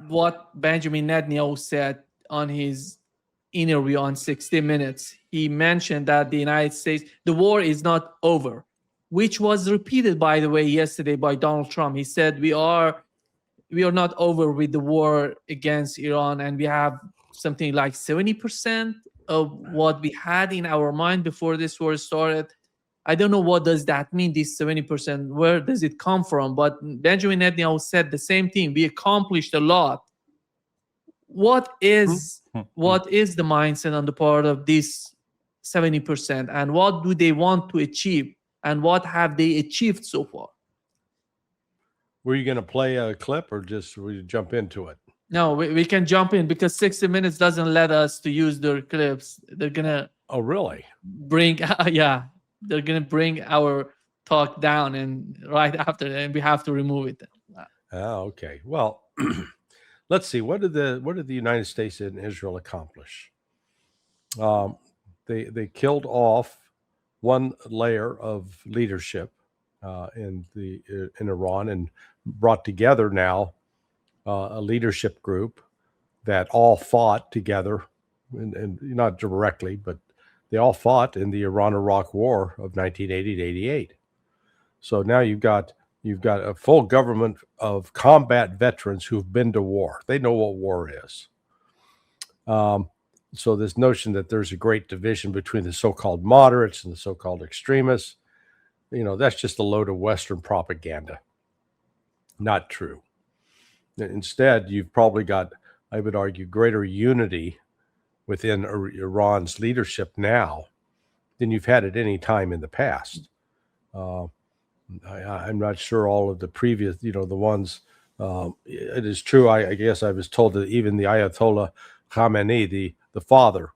what Benjamin Netanyahu said on his interview on 60 Minutes. He mentioned that the United States, the war is not over, which was repeated, by the way, yesterday by Donald Trump. He said we are not over with the war against Iran, and we have something like 70% of what we had in our mind before this war started. I don't know what does that mean, this 70%, where does it come from? But Benjamin Netanyahu said the same thing. We accomplished a lot. What is the mindset on the part of this 70%, and what do they want to achieve, and what have they achieved so far? Were you going to play a clip, or just will you jump into it? No, we can jump in because 60 Minutes doesn't let us to use their clips. They're gonna really bring they're gonna bring our talk down, and right after, and we have to remove it. Okay. Well, let's see. What did the United States and Israel accomplish? They killed off one layer of leadership in Iran, and brought together now a leadership group that all fought together, and not directly, but they all fought in the Iran-Iraq War of 1980 to 88. So now you've got a full government of combat veterans who've been to war. They know what war is. So this notion that there's a great division between the so-called moderates and the so-called extremists, that's just a load of Western propaganda. Not true. Instead, you've probably got, I would argue, greater unity within Iran's leadership now than you've had at any time in the past. I'm not sure all of the previous, the ones. It is true. I guess I was told that even the Ayatollah Khamenei, the father,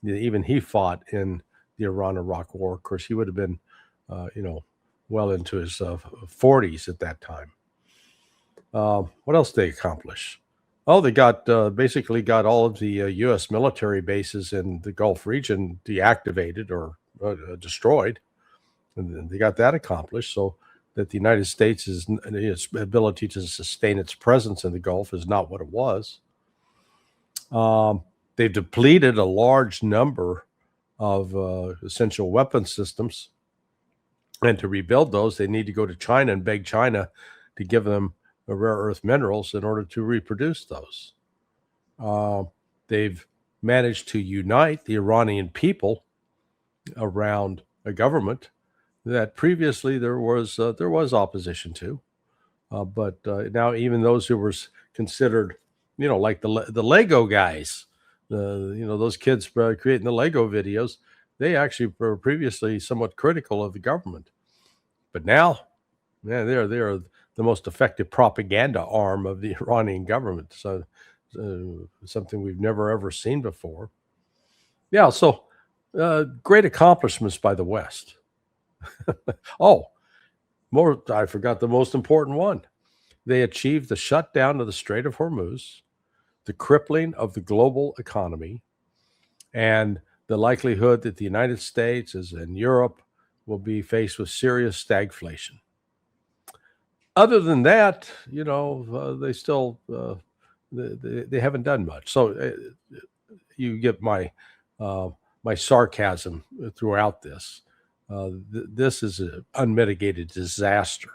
even he fought in the Iran-Iraq War. Of course, he would have been, well into his 40s at that time. What else did they accomplish? Oh, they basically got all of the U.S. military bases in the Gulf region deactivated or destroyed. And they got that accomplished, so that the United States its ability to sustain its presence in the Gulf is not what it was. They've depleted a large number of essential weapon systems, and to rebuild those, they need to go to China and beg China to give them rare earth minerals in order to reproduce those. They've managed to unite the Iranian people around a government that previously there was opposition to, but now even those who were considered, like the Lego guys, those kids creating the Lego videos, they actually were previously somewhat critical of the government, but now, they're the most effective propaganda arm of the Iranian government. So something we've never ever seen before. Yeah, so great accomplishments by the West. I forgot the most important one. They achieved the shutdown of the Strait of Hormuz, the crippling of the global economy, and the likelihood that the United States and Europe will be faced with serious stagflation. Other than that, they still they haven't done much. So you get my sarcasm throughout this. This is an unmitigated disaster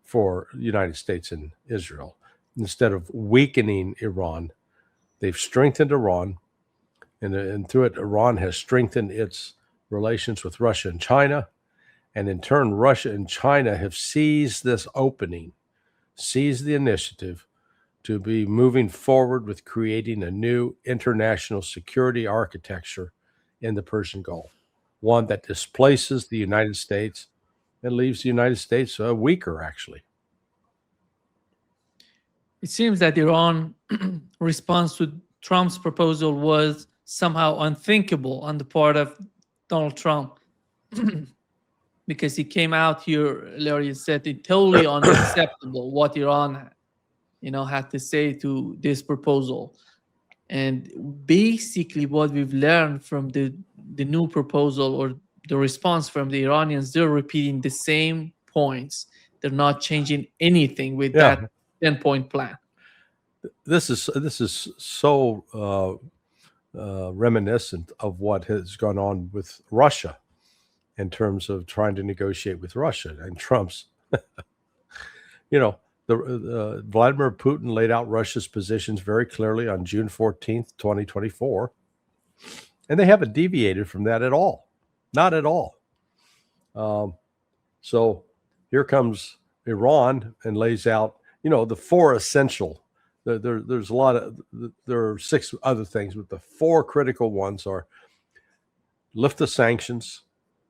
for the United States and Israel. Instead of weakening Iran, they've strengthened Iran, and through it, Iran has strengthened its relations with Russia and China. And in turn, Russia and China have seized this opening, seized the initiative to be moving forward with creating a new international security architecture in the Persian Gulf, one that displaces the United States and leaves the United States weaker, actually. It seems that Iran's response to Trump's proposal was somehow unthinkable on the part of Donald Trump. Because he came out here, Larry, and said it totally unacceptable what Iran, had to say to this proposal. And basically what we've learned from the new proposal, or the response from the Iranians, they're repeating the same points. They're not changing anything with that 10-point plan. this is so reminiscent of what has gone on with Russia in terms of trying to negotiate with Russia and Trump's. You know, the Vladimir Putin laid out Russia's positions very clearly on June 14th, 2024, and they haven't deviated from that at all, not at all. So here comes Iran and lays out, the four essential. There's a lot of, there are 6 other things, but the 4 critical ones are: lift the sanctions,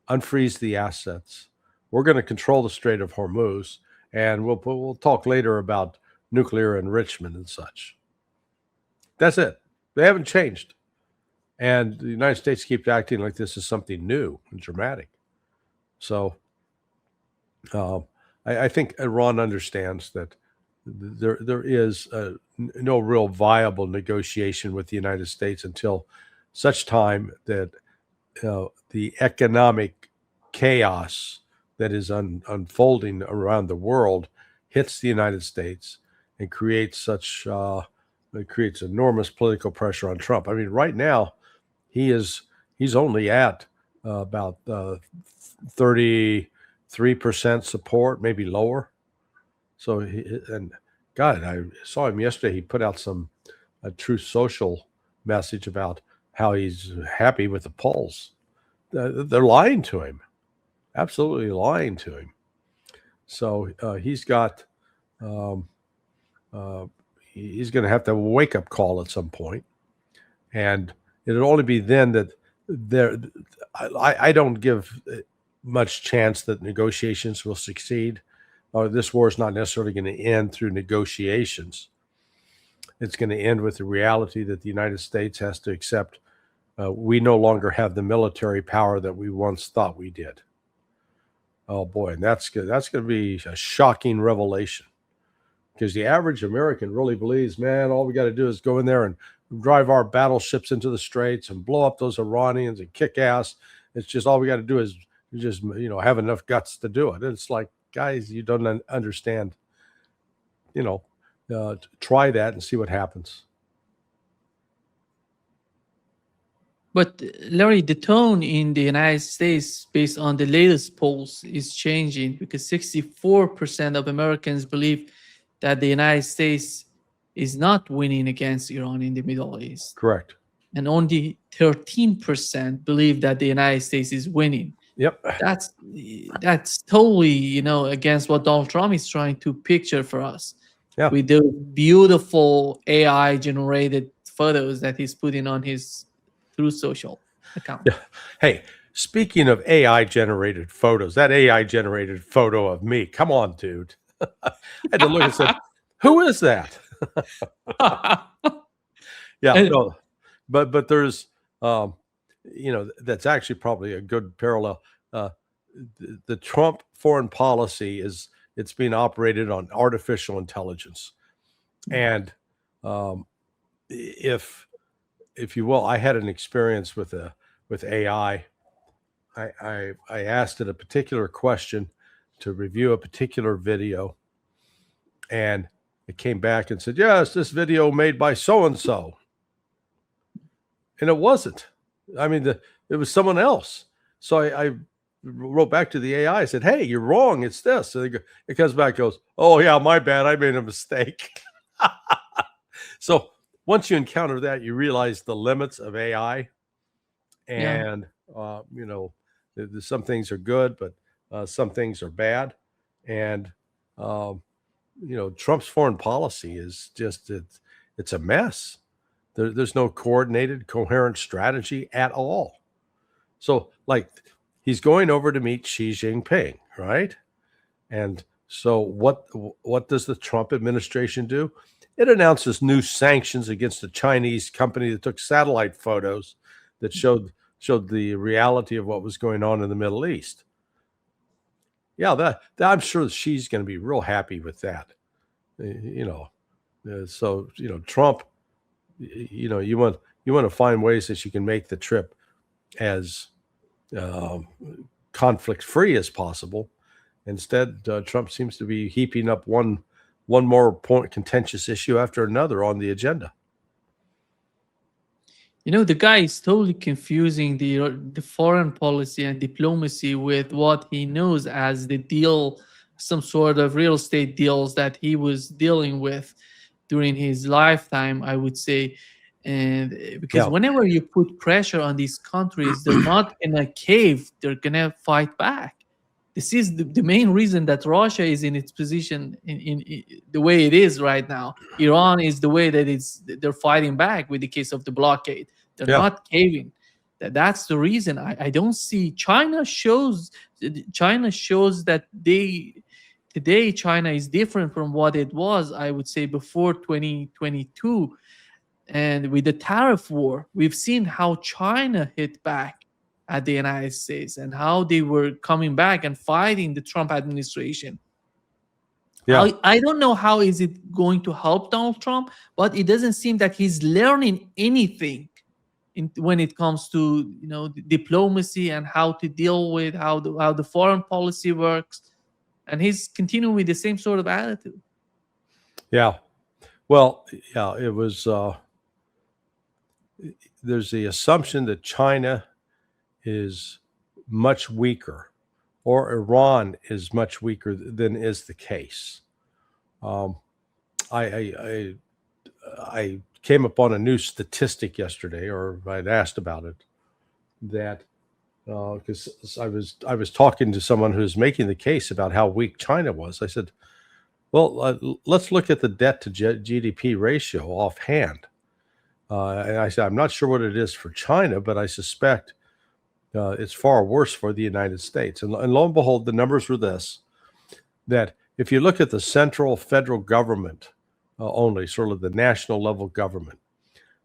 unfreeze the assets. We're going to control the Strait of Hormuz, and we'll talk later about nuclear enrichment and such. That's it. They haven't changed. And the United States keeps acting like this is something new and dramatic. So I think Iran understands that there is no real viable negotiation with the United States until such time that the economic chaos that is unfolding around the world hits the United States and creates enormous political pressure on Trump. I mean, right now he's only at about 33% support, maybe lower. So and God, I saw him yesterday. He put out a Truth Social message about how he's happy with the polls. They're lying to him, absolutely lying to him. So he's got he's going to have to have a wake-up call at some point, and it'll only be then that I don't give much chance that negotiations will succeed. This war is not necessarily going to end through negotiations. It's going to end with the reality that the United States has to accept we no longer have the military power that we once thought we did. Oh boy, and that's going to be a shocking revelation, because the average American really believes, man, all we got to do is go in there and drive our battleships into the straits and blow up those Iranians and kick ass. It's just all we got to do is just have enough guts to do it. It's like, guys, you don't understand. Try that and see what happens. But Larry, the tone in the United States, based on the latest polls, is changing, because 64% of Americans believe that the United States is not winning against Iran in the Middle East. Correct. And only 13% believe that the United States is winning. Yep. That's totally, against what Donald Trump is trying to picture for us. Yeah. With the beautiful AI generated photos that he's putting on his Truth Social account. Yeah. Hey, speaking of AI generated photos, that AI generated photo of me, come on, dude. I had to look and said, who is that? Yeah, no, but there's that's actually probably a good parallel. The Trump foreign policy it's being operated on artificial intelligence. And if you will, I had an experience with AI. I asked it a particular question to review a particular video, and it came back and said, yes, this video made by so-and-so. And it wasn't. I mean, it was someone else. So I wrote back to the AI. I said, hey, you're wrong. It's this. And it comes back and goes, oh, yeah, my bad. I made a mistake. So once you encounter that, you realize the limits of AI. And, some things are good, but some things are bad. And, Trump's foreign policy is just, it's a mess. There's no coordinated, coherent strategy at all. So, like, he's going over to meet Xi Jinping, right? And so what does the Trump administration do? It announces new sanctions against a Chinese company that took satellite photos that showed the reality of what was going on in the Middle East. Yeah, that I'm sure Xi's going to be real happy with that. So Trump, you want to find ways that you can make the trip as conflict free as possible. Instead, Trump seems to be heaping up one one more contentious issue after another on the agenda. The guy is totally confusing the foreign policy and diplomacy with what he knows as the deal, some sort of real estate deals that he was dealing with during his lifetime, I would say. And because Yeah. whenever you put pressure on these countries, they're not gonna cave, they're gonna fight back. This is the main reason that Russia is in its position in the way it is right now. Iran is the way that they're fighting back with the case of the blockade. They're Yeah. not caving. That's the reason. I don't see China shows that today China is different from what it was, I would say, before 2022. And with the tariff war, we've seen how China hit back at the United States and how they were coming back and fighting the Trump administration. Yeah. I don't know how is it going to help Donald Trump, but it doesn't seem that he's learning anything when it comes to diplomacy and how to deal with how the foreign policy works, and he's continuing with the same sort of attitude. Yeah. Well, yeah, it was. There's the assumption that China is much weaker, or Iran is much weaker than is the case. I came upon a new statistic yesterday, or I'd asked about it, that because I was talking to someone who's making the case about how weak China was. I said, well, let's look at the debt to GDP ratio offhand. And I said, I'm not sure what it is for China, but I suspect it's far worse for the United States. And lo and behold, the numbers were this, that if you look at the central federal government only, sort of the national level government,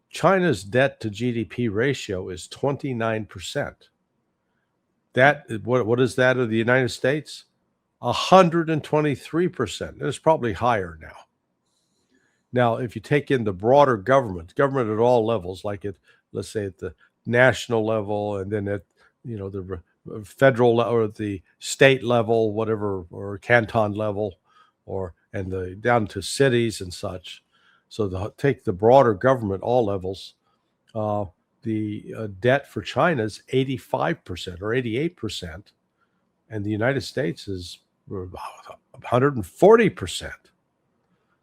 China's debt to GDP ratio is 29%. What is that of the United States? 123%. It's probably higher now. Now, if you take in the broader government at all levels, like let's say at the national level, and then at the federal or the state level, whatever, or canton level, and down to cities and such. So take the broader government, all levels. The debt for China is 85% or 88%, and the United States is 140%.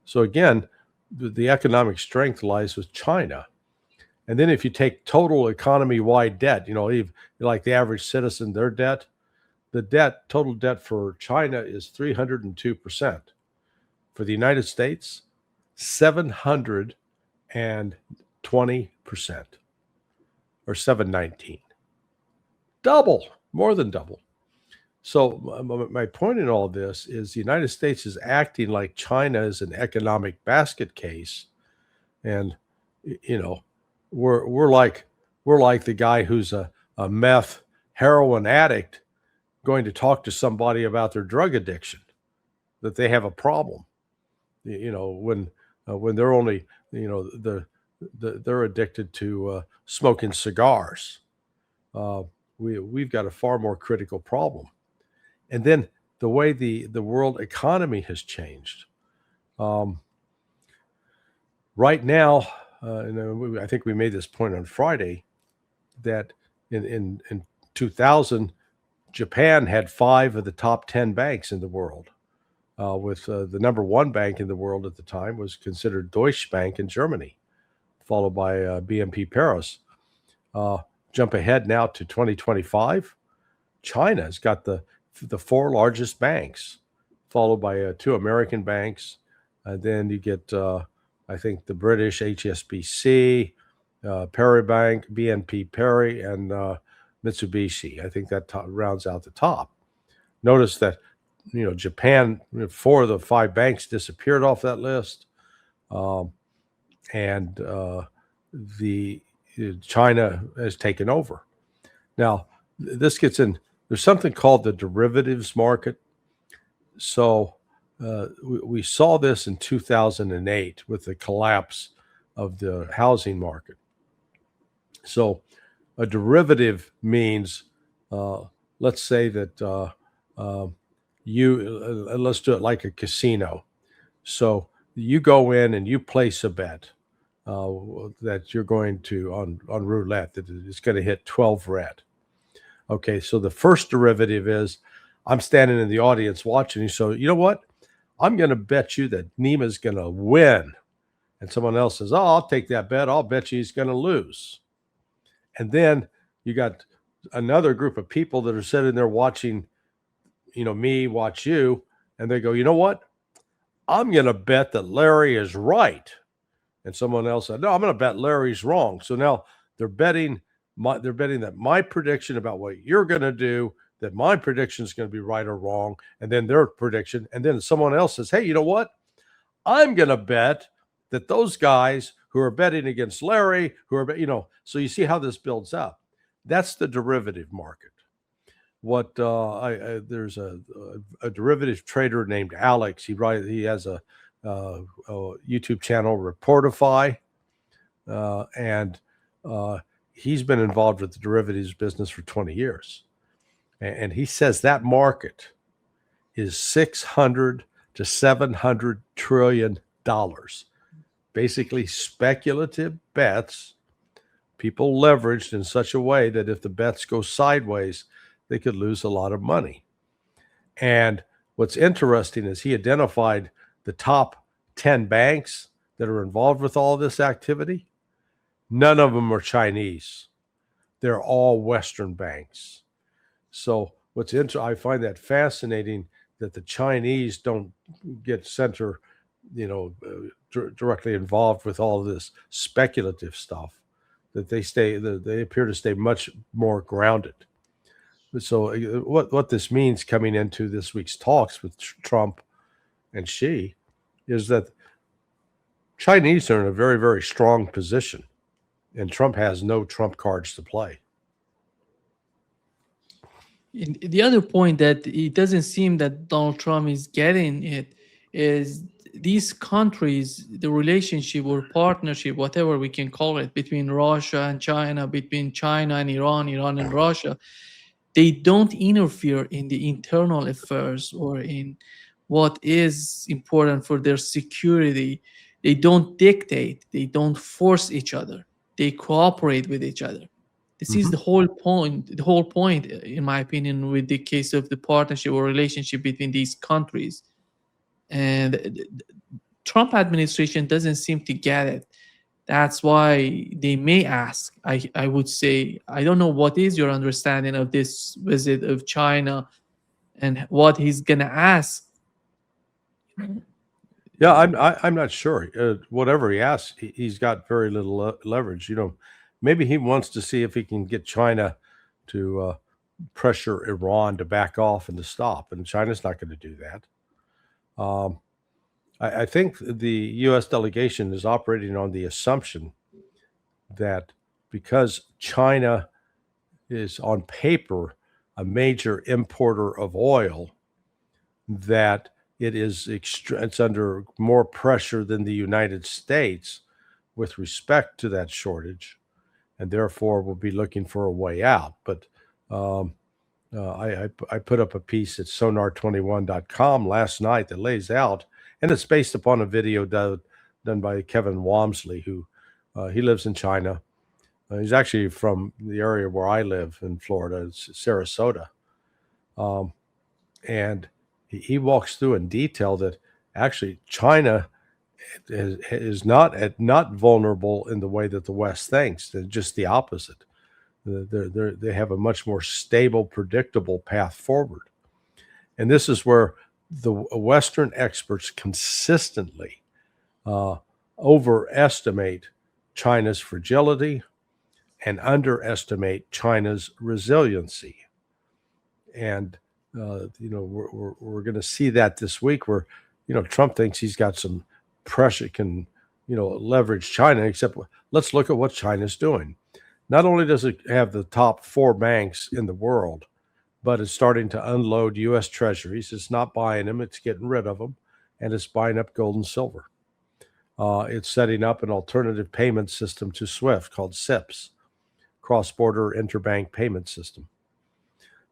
So again, the economic strength lies with China. And then if you take total economy-wide debt, like the average citizen, their debt, total debt for China is 302%. For the United States, 720%, or 719. Double, more than double. So my point in all this is the United States is acting like China is an economic basket case, and we're like the guy who's a meth heroin addict going to talk to somebody about their drug addiction, that they have a problem. When they're only they're addicted to smoking cigars. We've got a far more critical problem. And then the way the world economy has changed. Right now, and I think we made this point on Friday, that in 2000, Japan had 5 of the top 10 banks in the world. With the number 1 bank in the world at the time was considered Deutsche Bank in Germany, followed by BNP Paribas. Jump ahead now to 2025. China's got the 4 largest banks, followed by 2 American banks. And then you get, I think, the British HSBC, Paribas, BNP Paribas, and Mitsubishi. I think that rounds out the top. Notice that, Japan, 4 of the 5 banks disappeared off that list. And China has taken over. Now, this gets in. There's something called the derivatives market. So we saw this in 2008 with the collapse of the housing market. So a derivative means, let's say that let's do it like a casino. So you go in and you place a bet that you're going to on roulette that it's going to hit 12 red. Okay, so the first derivative is I'm standing in the audience watching you. So you know what? I'm going to bet you that Nima's going to win. And someone else says, oh, I'll take that bet. I'll bet you he's going to lose. And then you got another group of people that are sitting there watching, me watch you. And they go, you know what? I'm going to bet that Larry is right. And someone else said, no, I'm going to bet Larry's wrong. So now they're betting that my prediction about what you're going to do, that my prediction is going to be right or wrong, and then their prediction. And then someone else says, hey, you know what? I'm going to bet that those guys who are betting against Larry, so you see how this builds up. That's the derivative market. What there's a derivative trader named Alex. He has a YouTube channel, Reportify, and he's been involved with the derivatives business for 20 years. And he says that market is $600 to $700 trillion. Basically speculative bets, people leveraged in such a way that if the bets go sideways, they could lose a lot of money. And what's interesting is he identified the top 10 banks that are involved with all this activity. None of them are Chinese. They're all Western banks. So I find that fascinating that the Chinese don't get directly involved with all of this speculative stuff, that they appear to stay much more grounded. So what this means coming into this week's talks with Trump and Xi is that Chinese are in a very, very strong position, and Trump has no trump cards to play. And the other point that it doesn't seem that Donald Trump is getting it is these countries, the relationship or partnership, whatever we can call it, between Russia and China, between China and Iran, Iran and Russia, they don't interfere in the internal affairs or in what is important for their security. They don't dictate, they don't force each other, they cooperate with each other. This is the whole point, in my opinion, with the case of the partnership or relationship between these countries. And the Trump administration doesn't seem to get it. That's why they may ask, I would say, I don't know, what is your understanding of this visit of China and what he's going to ask? Yeah, I'm not sure. Whatever he asks, he's got very little leverage. Maybe he wants to see if he can get China to pressure Iran to back off and to stop, and China's not going to do that. I think the U.S. delegation is operating on the assumption that because China is on paper a major importer of oil, that it's under more pressure than the United States with respect to that shortage, and therefore will be looking for a way out. But I put up a piece at sonar21.com last night that lays out, and it's based upon a video done by Kevin Walmsley, who he lives in China. He's actually from the area where I live in Florida, it's Sarasota. And he walks through in detail that actually China is not vulnerable in the way that the West thinks. They're just the opposite. They have a much more stable, predictable path forward. And this is where the Western experts consistently overestimate China's fragility and underestimate China's resiliency. And we're going to see that this week, where Trump thinks he's got some pressure, can leverage China. Except let's look at what China's doing. Not only does it have the top 4 banks in the world, but it's starting to unload U.S. treasuries. It's not buying them, it's getting rid of them, and it's buying up gold and silver. It's setting up an alternative payment system to SWIFT called SIPS, Cross-Border Interbank Payment System.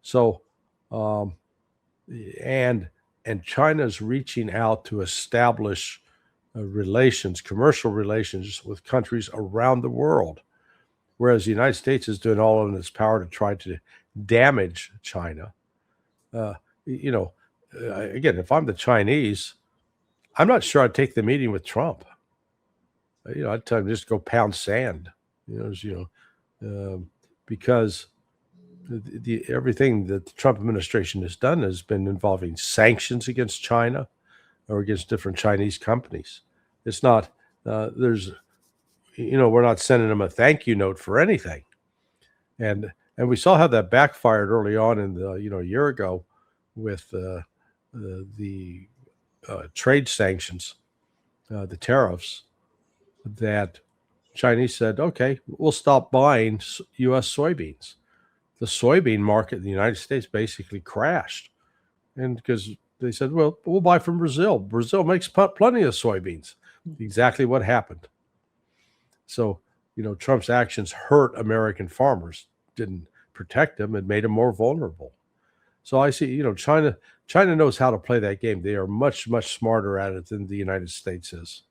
So, and and China is reaching out to establish relations, commercial relations with countries around the world, whereas the United States is doing all in its power to try to damage China. Again, if I'm the Chinese, I'm not sure I'd take the meeting with Trump. I'd tell him just go pound sand. Because everything that the Trump administration has done has been involving sanctions against China or against different Chinese companies. It's not we're not sending them a thank you note for anything, and we saw how that backfired early on in the a year ago with the trade sanctions, the tariffs, that Chinese said, okay, we'll stop buying U.S. soybeans. The soybean market in the United States basically crashed, and because they said, well, we'll buy from Brazil. Brazil makes plenty of soybeans. Exactly what happened. So, Trump's actions hurt American farmers, didn't protect them, and made them more vulnerable. So I see, China knows how to play that game. They are much, much smarter at it than the United States is.